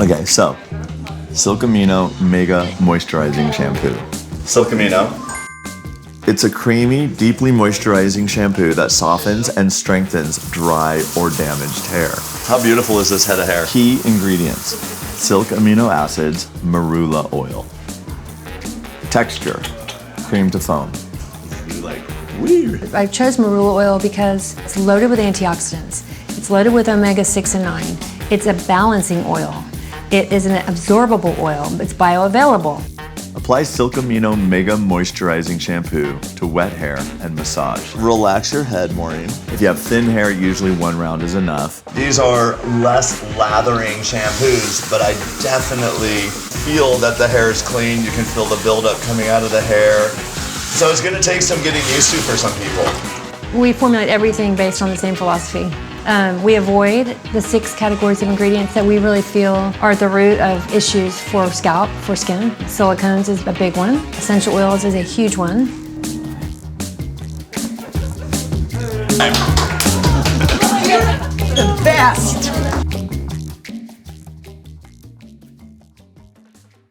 Okay, so Silkamino Mega-Moisturizing Shampoo. Silkamino. It's a creamy, deeply moisturizing shampoo that softens and strengthens dry or damaged hair. How beautiful is this head of hair? Key ingredients: silk amino acids, marula oil. Texture: cream to foam. I chose marula oil because it's loaded with antioxidants. It's loaded with omega-6 and 9. It's a balancing oil. It is an absorbable oil. It's bioavailable. Apply Silkamino Mega-Moisturizing Shampoo to wet hair and massage. Relax your head, Maureen. If you have thin hair, usually one round is enough. These are less lathering shampoos, but I definitely feel that the hair is clean. You can feel the buildup coming out of the hair. So it's gonna take some getting used to for some people. We formulate everything based on the same philosophy. We avoid the 6 categories of ingredients that we really feel are at the root of issues for scalp, for skin. Silicones is a big one. Essential oils is a huge one. The best!